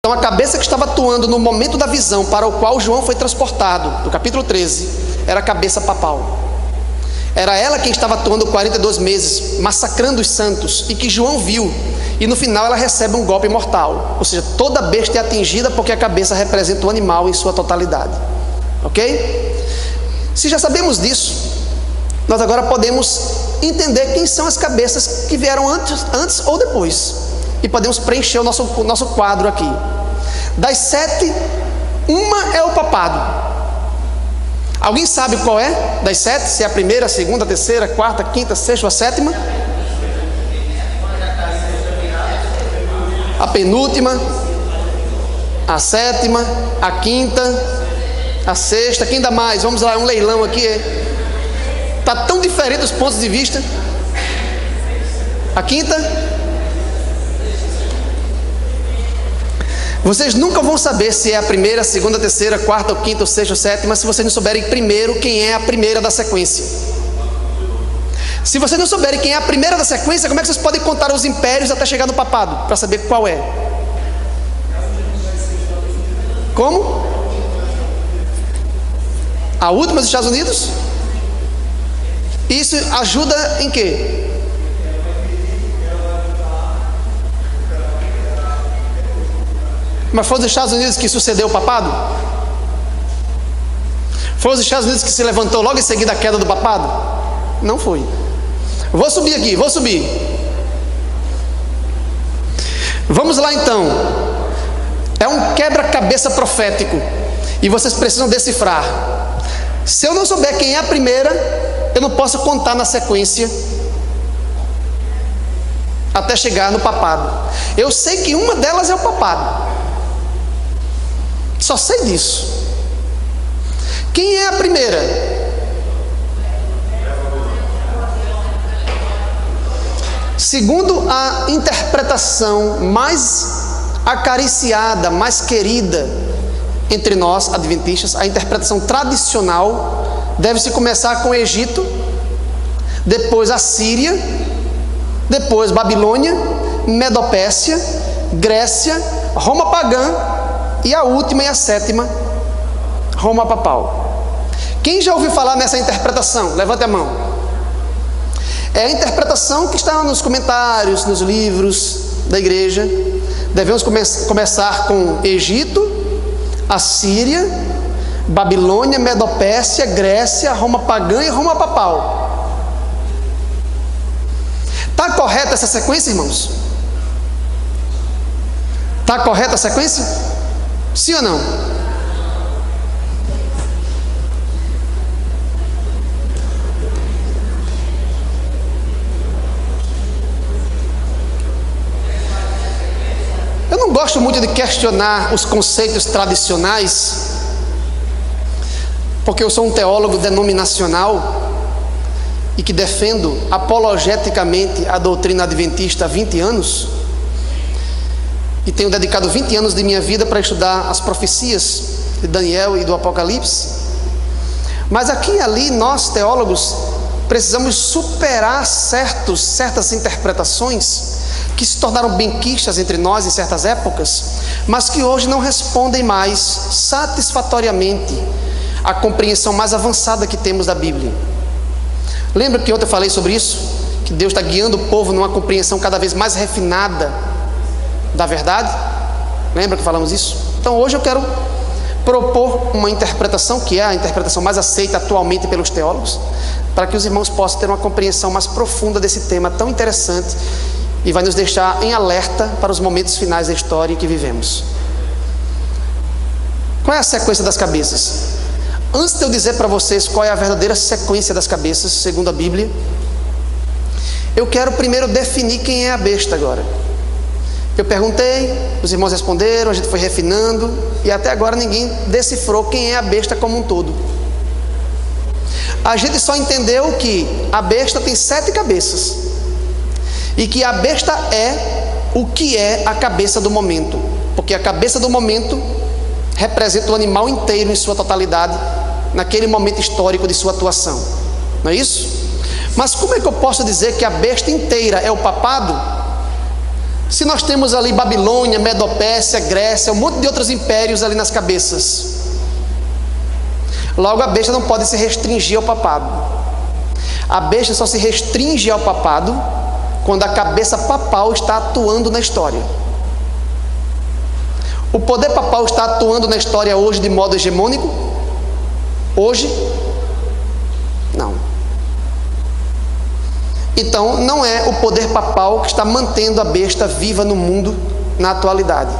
Então a cabeça que estava atuando no momento da visão para o qual João foi transportado, no capítulo 13, era a cabeça papal. Era ela quem estava atuando 42 meses, massacrando os santos, e que João viu, e no final ela recebe um golpe mortal. Ou seja, toda besta é atingida porque a cabeça representa o animal em sua totalidade. Ok? Se já sabemos disso, nós agora podemos entender quem são as cabeças que vieram antes ou depois, e podemos preencher o nosso quadro aqui. Das 7, uma é o papado. Alguém sabe qual é? Das 7, se é a primeira, a segunda, a terceira, a quarta, a quinta, a sexta ou a sétima? A penúltima, a sétima, a quinta, a sexta. Quem dá mais? Vamos lá, um leilão aqui. Está tão diferente os pontos de vista. A quinta. Vocês nunca vão saber se é a primeira, a segunda, a terceira, a quarta, a quinta, a sexta, a sétima, se vocês não souberem primeiro quem é a primeira da sequência. Se vocês não souberem quem é a primeira da sequência, como é que vocês podem contar os impérios até chegar no papado, para saber qual é? Como? A última dos Estados Unidos? Isso ajuda em quê? Mas foi os Estados Unidos que sucedeu o papado? Foi os Estados Unidos que se levantou logo em seguida a queda do papado? Não foi. Vou subir aqui, vou subir. Vamos lá então. É um quebra-cabeça profético, e vocês precisam decifrar. Se eu não souber quem é a primeira, eu não posso contar na sequência até chegar no papado. Eu sei que uma delas é o papado, só sei disso. Quem é a primeira? Segundo a interpretação mais acariciada, mais querida entre nós adventistas, a interpretação tradicional deve-se começar com o Egito, depois a Síria, depois Babilônia, Medopécia, Grécia, Roma pagã, e a última e a sétima, Roma papal. Quem já ouviu falar nessa interpretação? Levante a mão. É a interpretação que está nos comentários, nos livros da igreja. Devemos começar com Egito, Assíria, Babilônia, Medopécia, Grécia, Roma pagã e Roma papal. Está correta essa sequência, irmãos? Está correta a sequência? Sim ou não? Eu não gosto muito de questionar os conceitos tradicionais, porque eu sou um teólogo denominacional e que defendo apologeticamente a doutrina adventista há 20 anos. E tenho dedicado 20 anos de minha vida para estudar as profecias de Daniel e do Apocalipse. Mas aqui e ali, nós teólogos precisamos superar certas interpretações que se tornaram benquistas entre nós em certas épocas, mas que hoje não respondem mais satisfatoriamente à compreensão mais avançada que temos da Bíblia. Lembra que ontem eu falei sobre isso? Que Deus está guiando o povo numa compreensão cada vez mais refinada da verdade? Lembra que falamos isso? Então hoje eu quero propor uma interpretação que é a interpretação mais aceita atualmente pelos teólogos, para que os irmãos possam ter uma compreensão mais profunda desse tema tão interessante e vai nos deixar em alerta para os momentos finais da história em que vivemos. Qual é a sequência das cabeças? Antes de eu dizer para vocês qual é a verdadeira sequência das cabeças, segundo a Bíblia, eu quero primeiro definir quem é a besta agora. Eu perguntei, os irmãos responderam, a gente foi refinando, e até agora ninguém decifrou quem é a besta como um todo. A gente só entendeu que a besta tem 7 cabeças, e que a besta é o que é a cabeça do momento, porque a cabeça do momento representa o animal inteiro em sua totalidade, naquele momento histórico de sua atuação, não é isso? Mas como é que eu posso dizer que a besta inteira é o papado, Se nós temos ali Babilônia, Medopérsia, Grécia, um monte de outros impérios ali nas cabeças, logo a besta não pode se restringir ao papado. A besta só se restringe ao papado quando a cabeça papal está atuando na história. O poder papal está atuando na história hoje de modo hegemônico? Hoje? Não. Então, não é o poder papal que está mantendo a besta viva no mundo na atualidade.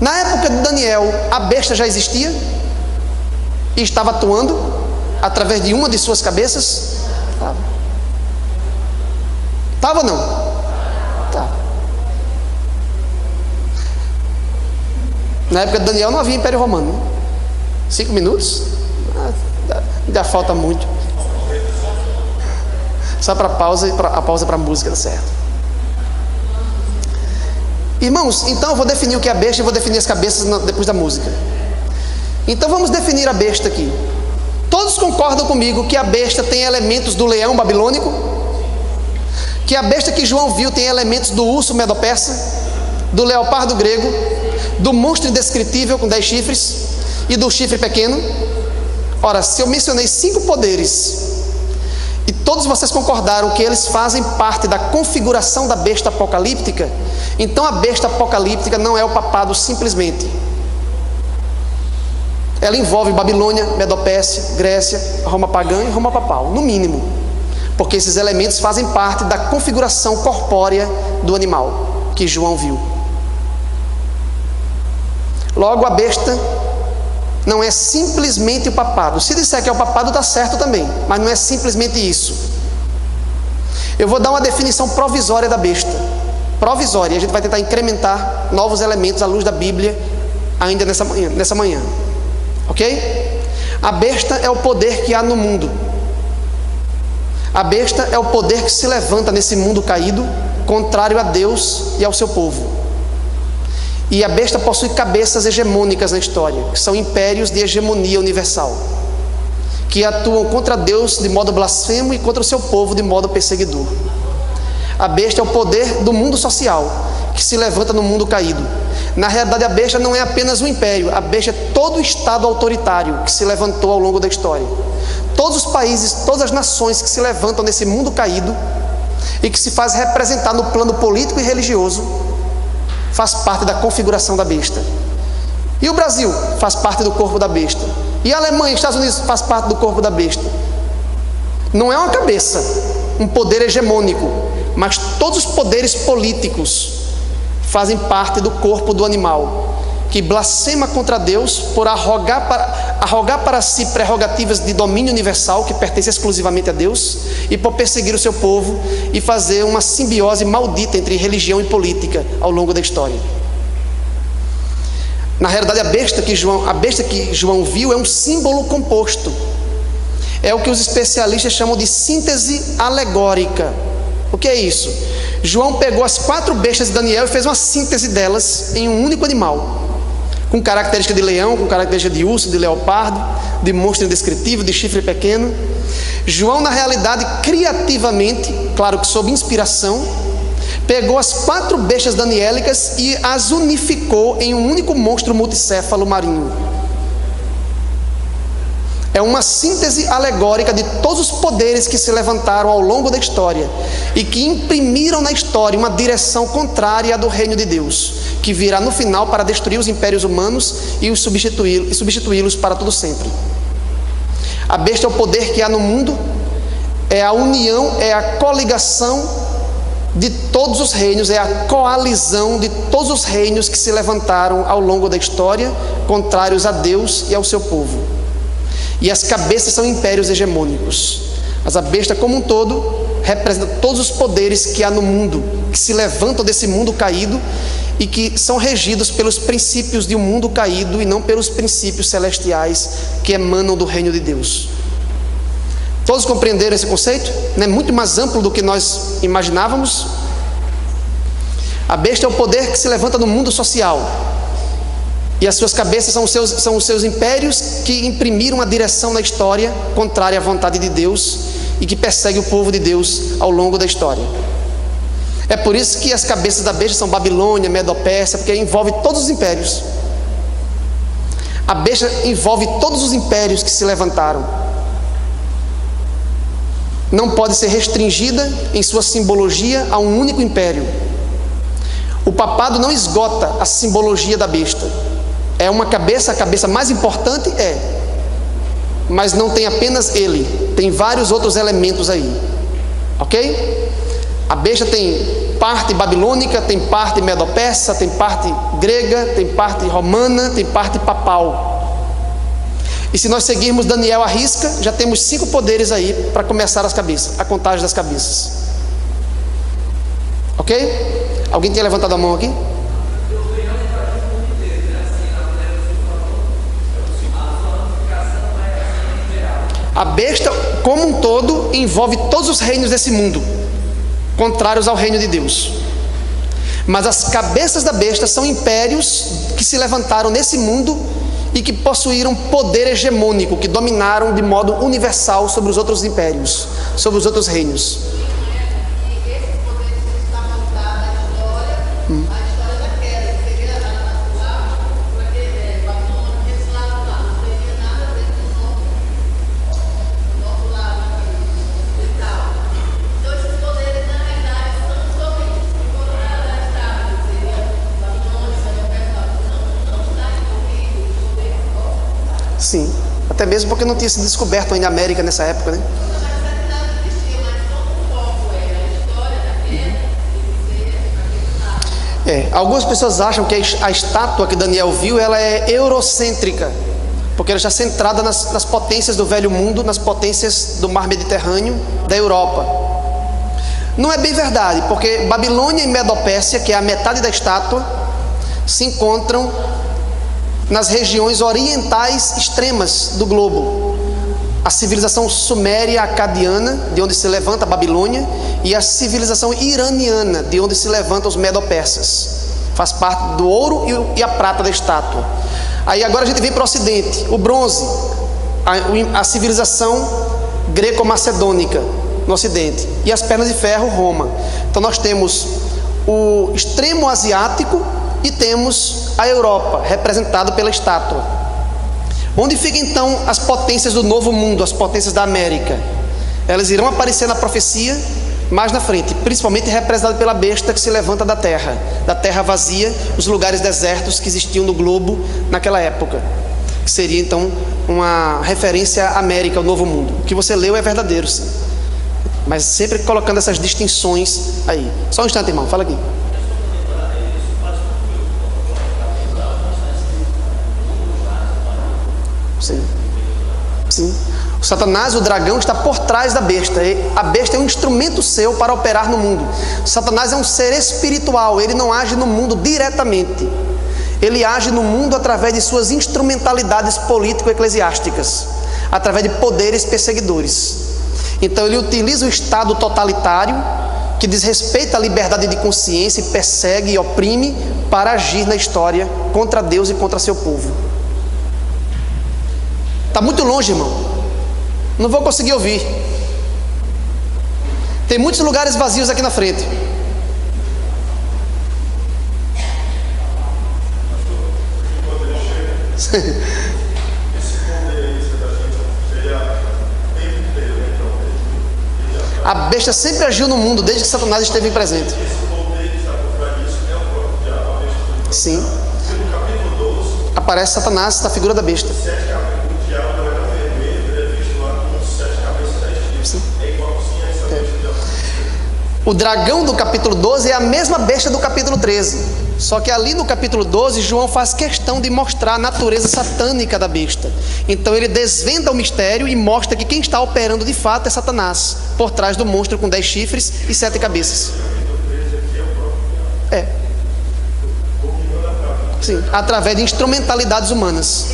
Na época de Daniel, a besta já existia e estava atuando através de uma de suas cabeças? Estava ou não? Estava. Na época de Daniel não havia Império Romano, né? 5 minutos? Ainda falta muito. Só para pausa e a pausa para a música, tá certo? Irmãos, então eu vou definir o que é a besta e vou definir as cabeças depois da música. Então vamos definir a besta aqui. Todos concordam comigo que a besta tem elementos do leão babilônico? Que a besta que João viu tem elementos do urso medo-persa, do leopardo grego, do monstro indescritível com 10 chifres e do chifre pequeno? Ora, se eu mencionei 5 poderes e todos vocês concordaram que eles fazem parte da configuração da besta apocalíptica, então a besta apocalíptica não é o papado simplesmente. Ela envolve Babilônia, Medopérsia, Grécia, Roma pagã e Roma papal, no mínimo, porque esses elementos fazem parte da configuração corpórea do animal que João viu. Logo, a besta não é simplesmente o papado. Se disser que é o papado, está certo também, mas não é simplesmente isso. Eu vou dar uma definição provisória da besta. Provisória, a gente vai tentar incrementar novos elementos à luz da Bíblia ainda nessa manhã. Ok? A besta é o poder que há no mundo. A besta é o poder que se levanta nesse mundo caído, contrário a Deus e ao seu povo. E a besta possui cabeças hegemônicas na história, que são impérios de hegemonia universal, que atuam contra Deus de modo blasfemo e contra o seu povo de modo perseguidor. A besta é o poder do mundo social, que se levanta no mundo caído. Na realidade, a besta não é apenas um império, a besta é todo o estado autoritário que se levantou ao longo da história. Todos os países, todas as nações que se levantam nesse mundo caído e que se faz representar no plano político e religioso, faz parte da configuração da besta. E o Brasil faz parte do corpo da besta. E a Alemanha e os Estados Unidos faz parte do corpo da besta. Não é uma cabeça, um poder hegemônico, mas todos os poderes políticos fazem parte do corpo do animal, que blasfema contra Deus por arrogar para si prerrogativas de domínio universal que pertencem exclusivamente a Deus, e por perseguir o seu povo e fazer uma simbiose maldita entre religião e política ao longo da história. Na realidade, a besta que João viu é um símbolo composto. É o que os especialistas chamam de síntese alegórica. O que é isso? João pegou as 4 bestas de Daniel e fez uma síntese delas em um único animal, com característica de leão, com característica de urso, de leopardo, de monstro indescritível, de chifre pequeno. João, na realidade, criativamente, claro que sob inspiração, pegou as 4 bestas daniélicas e as unificou em um único monstro multicéfalo marinho. É uma síntese alegórica de todos os poderes que se levantaram ao longo da história e que imprimiram na história uma direção contrária à do reino de Deus, que virá no final para destruir os impérios humanos e substituí-los para todo sempre. A besta é o poder que há no mundo, é a união, é a coligação de todos os reinos, é a coalizão de todos os reinos que se levantaram ao longo da história, contrários a Deus e ao seu povo. E as cabeças são impérios hegemônicos. Mas a besta como um todo representa todos os poderes que há no mundo, que se levantam desse mundo caído e que são regidos pelos princípios de um mundo caído e não pelos princípios celestiais que emanam do reino de Deus. Todos compreenderam esse conceito? Não é muito mais amplo do que nós imaginávamos? A besta é o poder que se levanta no mundo social. E as suas cabeças são os seus impérios que imprimiram uma direção na história contrária à vontade de Deus e que persegue o povo de Deus ao longo da história. É por isso que as cabeças da besta são Babilônia, Medo-Pérsia, porque envolve todos os impérios. A besta envolve todos os impérios que se levantaram. Não pode ser restringida em sua simbologia a um único império. O papado não esgota a simbologia da besta. É uma cabeça, a cabeça mais importante mas não tem apenas ele, tem vários outros elementos aí, ok? A besta tem parte babilônica, tem parte medo-persa, tem parte grega, tem parte romana, tem parte papal. E se nós seguirmos Daniel à risca, já temos 5 poderes aí para começar as cabeças, a contagem das cabeças, ok? Alguém tinha levantado a mão aqui? A besta, como um todo, envolve todos os reinos desse mundo, contrários ao reino de Deus. Mas as cabeças da besta são impérios que se levantaram nesse mundo e que possuíram poder hegemônico, que dominaram de modo universal sobre os outros impérios, sobre os outros reinos. Sim, até mesmo porque não tinha sido descoberto ainda a América nessa época, né? Algumas pessoas acham que a estátua que Daniel viu, ela é eurocêntrica, porque ela está centrada nas potências do velho mundo, nas potências do mar Mediterrâneo, da Europa. Não é bem verdade, porque Babilônia e Medo-Pérsia, que é a metade da estátua, se encontram nas regiões orientais extremas do globo. A civilização suméria acadiana, de onde se levanta a Babilônia, e a civilização iraniana, de onde se levantam os medo-persas. Faz parte do ouro e a prata da estátua. Aí agora a gente vem para o ocidente, o bronze, a civilização greco-macedônica no ocidente, e as pernas de ferro, Roma. Então nós temos o extremo asiático e temos a Europa, representada pela estátua. Onde ficam então as potências do novo mundo, as potências da América? Elas irão aparecer na profecia mais na frente, principalmente representadas pela besta que se levanta da terra vazia, os lugares desertos que existiam no globo naquela época, que seria então uma referência à América, ao novo mundo. O que você leu é verdadeiro, sim, mas sempre colocando essas distinções aí. Só um instante, irmão, fala aqui. Sim. O Satanás, o dragão, está por trás da besta. A besta é um instrumento seu para operar no mundo. O Satanás é um ser espiritual. Ele não age no mundo diretamente. Ele age no mundo através de suas instrumentalidades político-eclesiásticas, através de poderes perseguidores. Então ele utiliza o estado totalitário, que desrespeita a liberdade de consciência e persegue e oprime, para agir na história contra Deus e contra seu povo. Está muito longe, irmão. Não vou conseguir ouvir. Tem muitos lugares vazios aqui na frente. A besta sempre agiu no mundo desde que Satanás esteve presente. Sim. Aparece Satanás na figura da besta. O dragão do capítulo 12 é a mesma besta do capítulo 13. Só que ali no capítulo 12, João faz questão de mostrar a natureza satânica da besta. Então ele desvenda o mistério e mostra que quem está operando de fato é Satanás, por trás do monstro com 10 chifres e 7 cabeças. Sim, através de instrumentalidades humanas.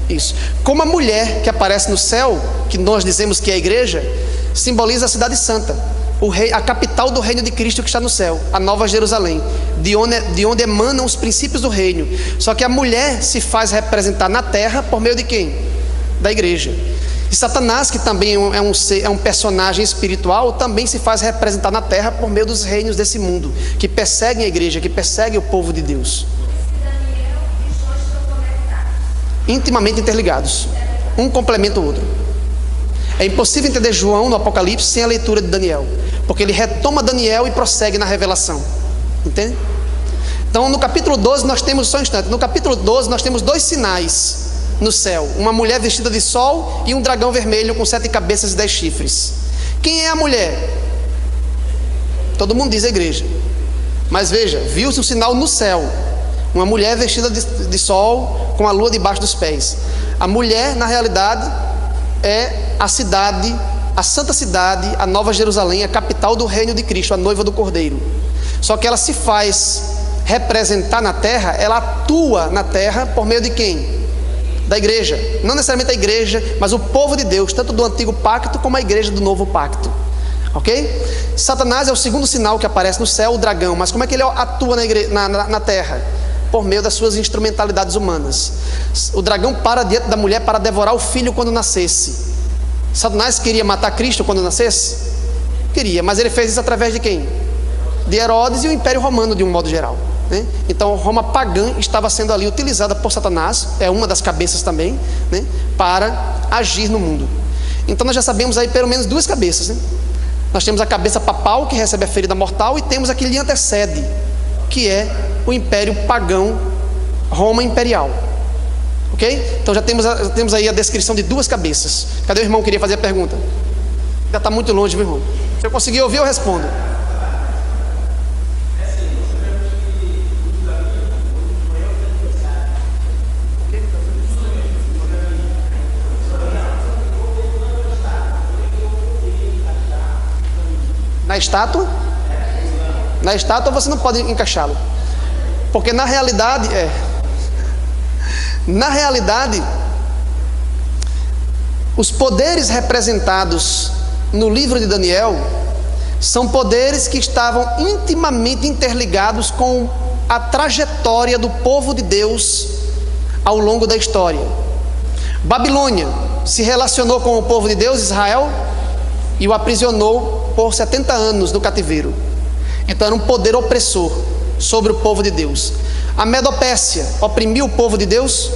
Isso. Como a mulher que aparece no céu, que nós dizemos que é a igreja, simboliza a cidade santa, a capital do reino de Cristo que está no céu, a Nova Jerusalém, de onde emanam os princípios do reino. Só que a mulher se faz representar na terra por meio de quem? Da igreja. E Satanás, que também é um personagem espiritual, também se faz representar na terra por meio dos reinos desse mundo, que perseguem a igreja, que perseguem o povo de Deus. Intimamente interligados, um complementa o outro. É impossível entender João no Apocalipse sem a leitura de Daniel, porque ele retoma Daniel e prossegue na revelação, entende? Então no capítulo 12 nós temos, só um instante, no capítulo 12 nós temos 2 sinais no céu: uma mulher vestida de sol e um dragão vermelho com 7 cabeças e 10 chifres. Quem é a mulher? Todo mundo diz a igreja. Mas veja, viu-se um sinal no céu, uma mulher vestida de sol com a lua debaixo dos pés. A mulher, na realidade, é a cidade, a santa cidade, a Nova Jerusalém, a capital do reino de Cristo, a noiva do Cordeiro. Só que ela se faz representar na terra, ela atua na terra por meio de quem? Da igreja. Não necessariamente a igreja, mas o povo de Deus, tanto do antigo pacto como a igreja do novo pacto. Ok? Satanás é o segundo sinal que aparece no céu, o dragão. Mas como é que ele atua na terra? Por meio das suas instrumentalidades humanas. O dragão para diante da mulher para devorar o filho quando nascesse. Satanás queria matar Cristo quando nascesse? Queria, mas ele fez isso através de quem? De Herodes e o Império Romano de um modo geral, né? Então Roma pagã estava sendo ali utilizada por Satanás, é uma das cabeças também, né? Para agir no mundo. Então nós já sabemos aí pelo menos 2 cabeças, né? Nós temos a cabeça papal, que recebe a ferida mortal, e temos a que lhe antecede, que é o Império pagão, Roma imperial. Ok? Então já temos aí a descrição de 2 cabeças. Cadê o irmão que queria fazer a pergunta? Já está muito longe, meu irmão. Se eu conseguir ouvir, eu respondo. Na estátua? Na estátua você não pode encaixá-lo, porque na realidade os poderes representados no livro de Daniel são poderes que estavam intimamente interligados com a trajetória do povo de Deus ao longo da história. Babilônia se relacionou com o povo de Deus, Israel, e o aprisionou por 70 anos no cativeiro. Então era um poder opressor sobre o povo de Deus. A Medopérsia oprimiu o povo de Deus.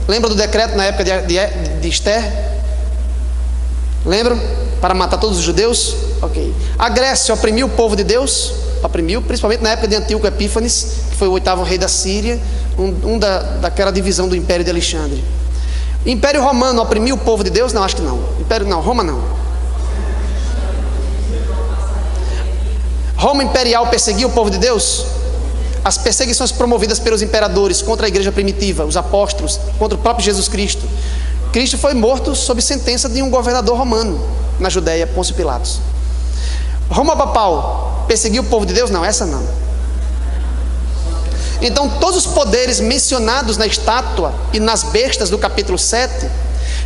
Lembra do decreto na época de Esther? Lembram? Para matar todos os judeus? Ok. A Grécia oprimiu o povo de Deus? Oprimiu, principalmente na época de Antíoco Epífanes, que foi o 8º rei da Síria, daquela divisão do Império de Alexandre. O Império Romano oprimiu o povo de Deus? Não, acho que não. Roma não. Roma imperial perseguiu o povo de Deus? As perseguições promovidas pelos imperadores contra a igreja primitiva, os apóstolos, contra o próprio Jesus Cristo. Cristo foi morto sob sentença de um governador romano na Judéia, Pôncio Pilatos. Roma papal perseguiu o povo de Deus? Não, essa não. Então todos os poderes mencionados na estátua e nas bestas do capítulo 7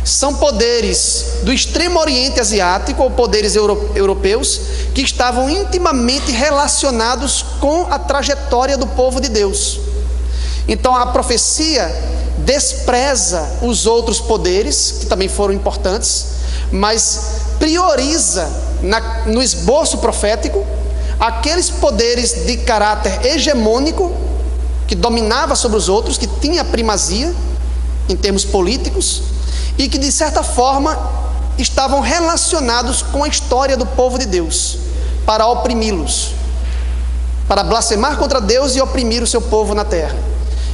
são poderes do extremo oriente asiático, ou poderes europeus, que estavam intimamente relacionados com a trajetória do povo de Deus. Então a profecia despreza os outros poderes, que também foram importantes, mas prioriza no esboço profético aqueles poderes de caráter hegemônico, que dominava sobre os outros, que tinha primazia em termos políticos, e que de certa forma estavam relacionados com a história do povo de Deus, para oprimi-los, para blasfemar contra Deus e oprimir o seu povo na terra.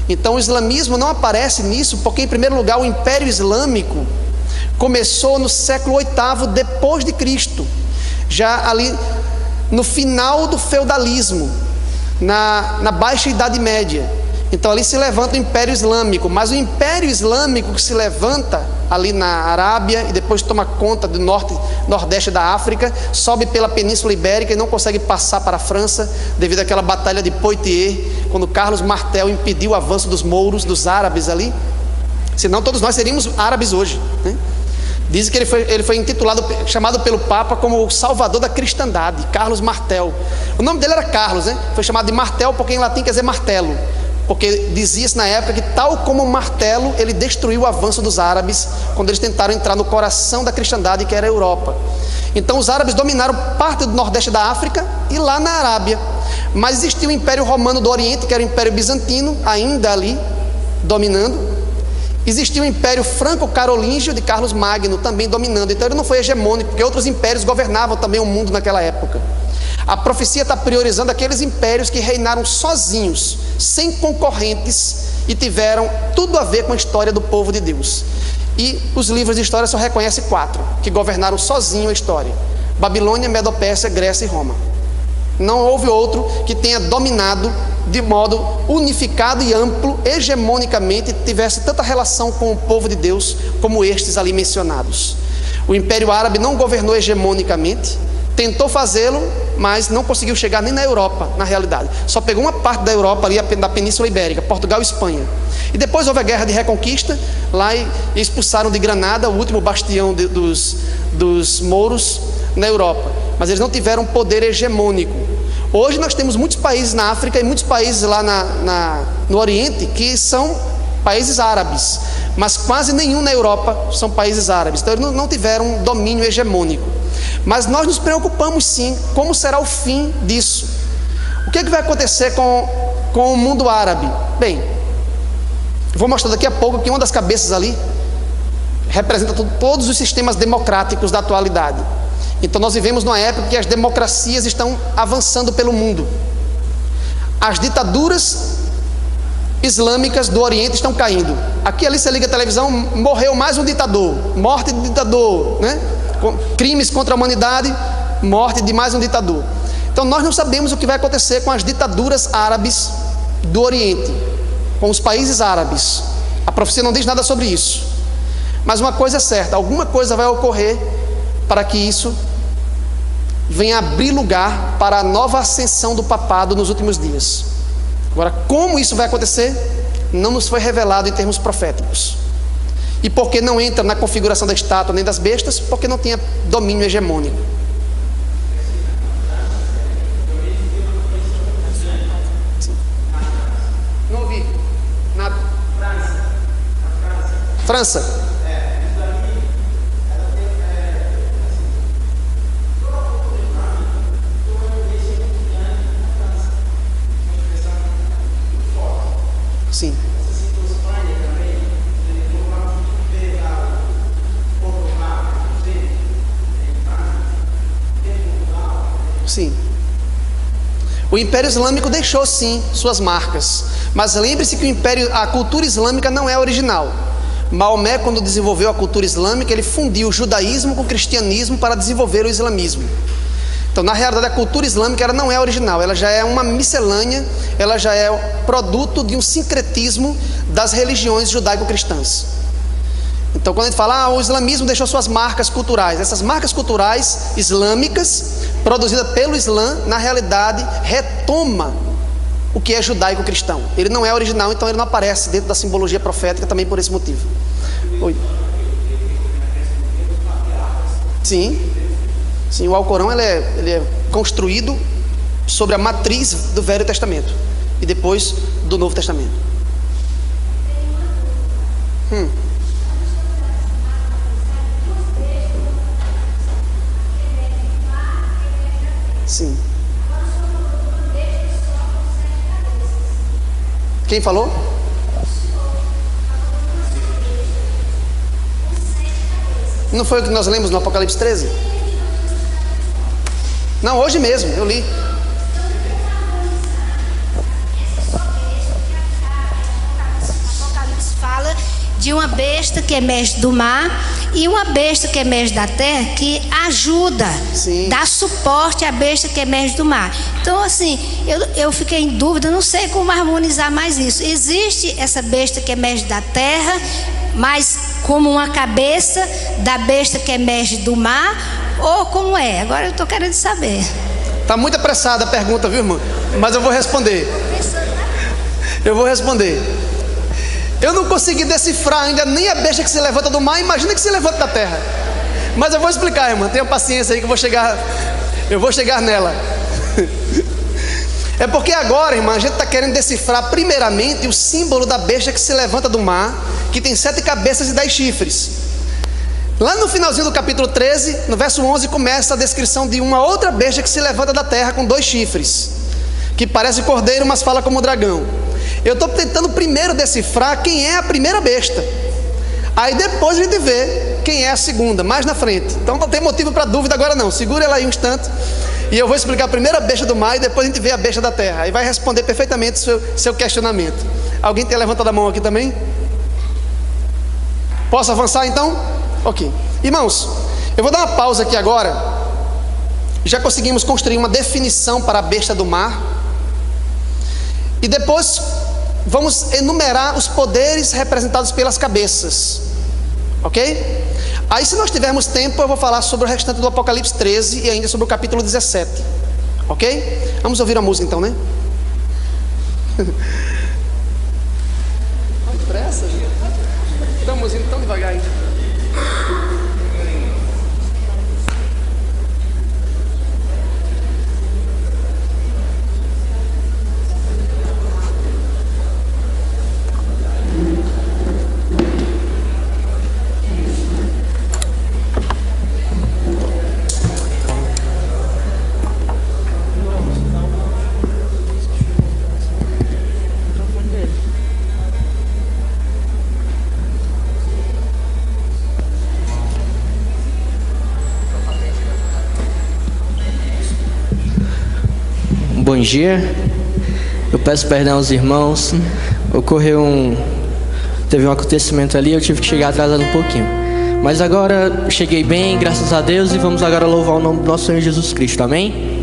Então o islamismo não aparece nisso, porque em primeiro lugar o Império Islâmico começou no século 8º depois de Cristo, já ali no final do feudalismo, na Baixa Idade Média. Então ali se levanta o Império Islâmico, mas o Império Islâmico que se levanta ali na Arábia e depois toma conta do nordeste da África, sobe pela Península Ibérica e não consegue passar para a França devido àquela batalha de Poitiers, quando Carlos Martel impediu o avanço dos mouros, dos árabes ali. Senão todos nós seríamos árabes hoje, né? Dizem que ele foi chamado pelo Papa como o salvador da cristandade, Carlos Martel. O nome dele era Carlos, né? Foi chamado de Martel porque em latim quer dizer martelo. porque dizia-se na época que, tal como um martelo, ele destruiu o avanço dos árabes quando eles tentaram entrar no coração da cristandade, que era a Europa. Então os árabes dominaram parte do nordeste da África e lá na Arábia, mas existia o Império Romano do Oriente, que era o Império Bizantino, ainda ali dominando. Existia o Império Franco-Carolíngio de Carlos Magno, também dominando. Então ele não foi hegemônico, porque outros impérios governavam também o mundo naquela época. A profecia está priorizando aqueles impérios que reinaram sozinhos, sem concorrentes, e tiveram tudo a ver com a história do povo de Deus. E os livros de história só reconhecem 4 que governaram sozinho a história: Babilônia, Medo-Pérsia, Grécia e Roma. Não houve outro que tenha dominado de modo unificado e amplo, hegemonicamente, tivesse tanta relação com o povo de Deus como estes ali mencionados. O Império Árabe não governou hegemonicamente, tentou fazê-lo, mas não conseguiu chegar nem na Europa, na realidade. Só pegou uma parte da Europa ali, da Península Ibérica, Portugal e Espanha. E depois houve a Guerra de Reconquista, lá e expulsaram de Granada, o último bastião dos mouros na Europa. Mas eles não tiveram poder hegemônico. Hoje nós temos muitos países na África e muitos países lá no Oriente que são países árabes, mas quase nenhum na Europa são países árabes. Então eles não tiveram um domínio hegemônico. Mas nós nos preocupamos sim, como será o fim disso? O que vai acontecer com o mundo árabe? Bem, vou mostrar daqui a pouco que uma das cabeças ali representa todos os sistemas democráticos da atualidade. Então nós vivemos numa época que as democracias estão avançando pelo mundo. As ditaduras islâmicas do Oriente estão caindo. Aqui ali você liga a televisão, morreu mais um ditador, morte de ditador, né? Crimes contra a humanidade, morte de mais um ditador. Então nós não sabemos o que vai acontecer com as ditaduras árabes do Oriente, com os países árabes. A profecia não diz nada sobre isso, mas uma coisa é certa: alguma coisa vai ocorrer para que isso venha abrir lugar para a nova ascensão do papado nos últimos dias. Agora, como isso vai acontecer, não nos foi revelado em termos proféticos. E porque não entra na configuração da estátua nem das bestas? Porque não tinha domínio hegemônico. Sim. Não ouvi nada. França. Sim. Sim. O Império Islâmico deixou sim suas marcas, mas lembre-se que a cultura islâmica não é original. Maomé, quando desenvolveu a cultura islâmica, ele fundiu o judaísmo com o cristianismo para desenvolver o islamismo. Então, na realidade, a cultura islâmica ela não é original, ela já é uma miscelânea, ela já é produto de um sincretismo das religiões judaico-cristãs. Então, quando a gente fala, o islamismo deixou suas marcas culturais, essas marcas culturais islâmicas, produzidas pelo Islã, na realidade, retoma o que é judaico-cristão. Ele não é original, então ele não aparece dentro da simbologia profética também por esse motivo. Oi. Sim. Sim, o Alcorão ele é construído sobre a matriz do Velho Testamento e depois do Novo Testamento. Sim. Quem falou? Não foi o que nós lemos no Apocalipse 13? Não, hoje mesmo, eu li. Apocalipse fala de uma besta que é mestre do mar e uma besta que é mestre da terra, que ajuda, Sim. dá suporte à besta que é mestre do mar. Então, assim, eu fiquei em dúvida, não sei como harmonizar mais isso. Existe essa besta que é mestre da terra, mas como uma cabeça da besta que é mestre do mar, ou como é? Agora eu estou querendo saber. Está muito apressada a pergunta, viu, irmã? Mas eu vou responder. Eu vou responder. Eu não consegui decifrar ainda nem a besta que se levanta do mar, imagina que se levanta da terra. Mas eu vou explicar, irmã. Tenha paciência aí que eu vou chegar nela. É porque agora, irmã, a gente está querendo decifrar primeiramente o símbolo da besta que se levanta do mar, que tem 7 cabeças e 10 chifres. Lá no finalzinho do capítulo 13, no verso 11, começa a descrição de uma outra besta que se levanta da terra com 2 chifres, que parece cordeiro, mas fala como dragão. Eu estou tentando primeiro decifrar quem é a primeira besta. Aí depois a gente vê quem é a segunda, mais na frente. Então não tem motivo para dúvida agora não. Segura ela aí um instante. E eu vou explicar a primeira besta do mar e depois a gente vê a besta da terra. Aí vai responder perfeitamente seu questionamento. Alguém tem levantado a mão aqui também? Posso avançar então? Ok. Irmãos, eu vou dar uma pausa aqui agora. Já conseguimos construir uma definição para a besta do mar. E depois vamos enumerar os poderes representados pelas cabeças. Ok? Aí, se nós tivermos tempo, eu vou falar sobre o restante do Apocalipse 13 e ainda sobre o capítulo 17. Ok? Vamos ouvir a música então, né? Olha que pressa, gente. Estamos indo tão devagar ainda. Bom dia, eu peço perdão aos irmãos. Teve um acontecimento ali, eu tive que chegar atrasado um pouquinho. Mas agora cheguei bem, graças a Deus, e vamos agora louvar o nome do nosso Senhor Jesus Cristo, amém?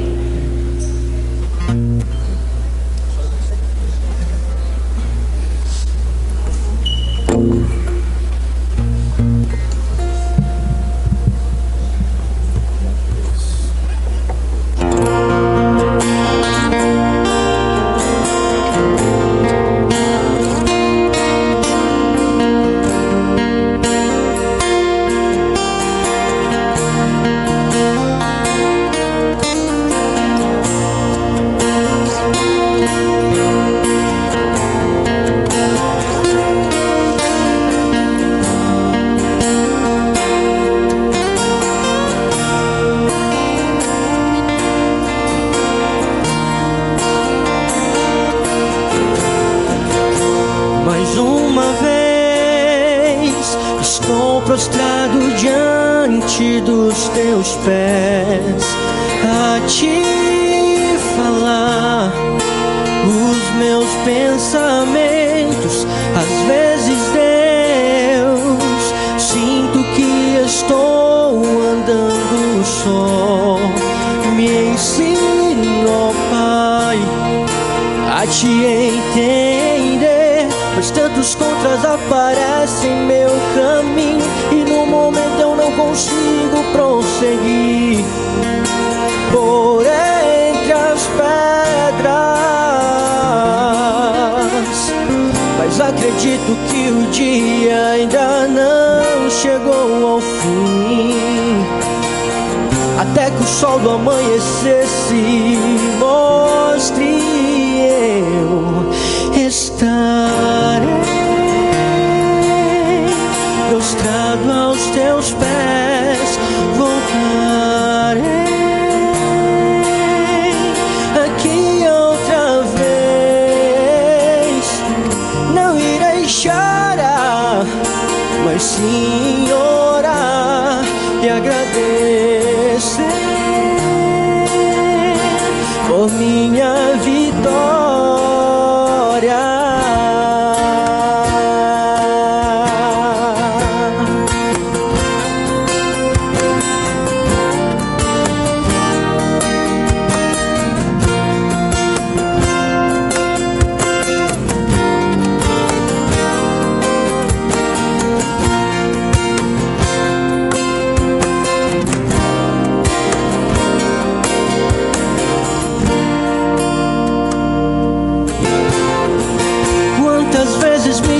Prostrado diante dos teus pés, a te falar os meus pensamentos. Às vezes, Deus, sinto que estou andando só. Me ensina, ó Pai, a te entender, pois tantos contras aparecem em meu caminho e no momento eu não consigo prosseguir por entre as pedras. Mas acredito que o dia ainda não chegou ao fim, até que o sol do amanhecer se mostre. Eu estarei prostrado aos teus pés, voltarei aqui outra vez. Não irei chorar, mas sim orar e agradecer por minha vitória.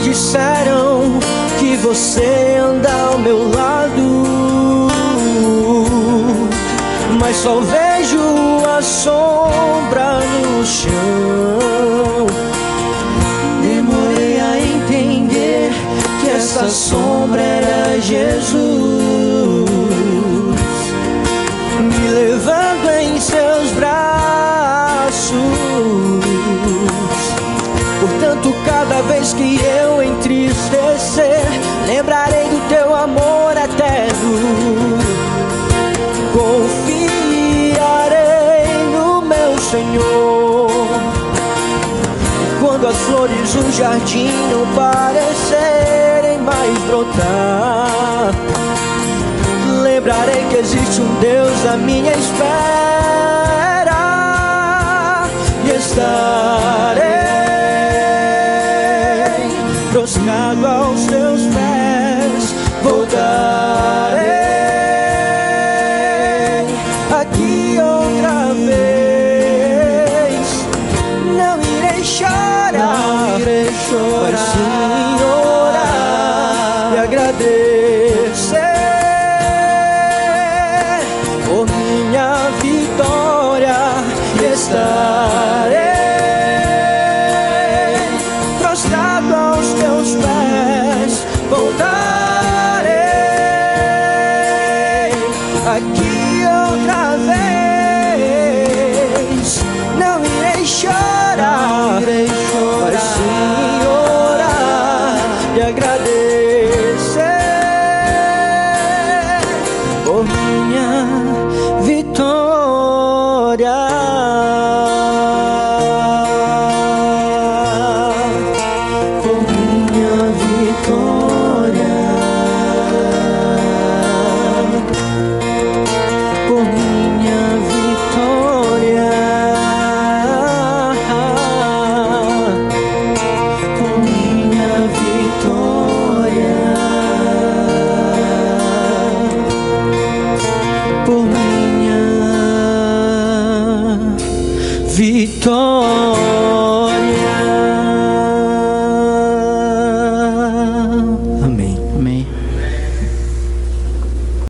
Disseram que você anda ao meu lado, mas só vejo a sombra no chão. nossa sombra era Jesus, me levando em seus braços. Portanto, cada vez que eu entristecer, lembrarei do teu amor eterno. Confiarei no meu Senhor. E quando as flores do jardim não parecerem mais brotar, lembrarei que existe um Deus à minha espera. E estarei prostrado aos teus pés, voltarei aqui outra vez. Não irei chorar, mas sim orar e agradecer por minha vitória. E estarei prostrado aos teus pés, voltarei aqui outra vez. Não irei chorar, mas sim orar e agradecer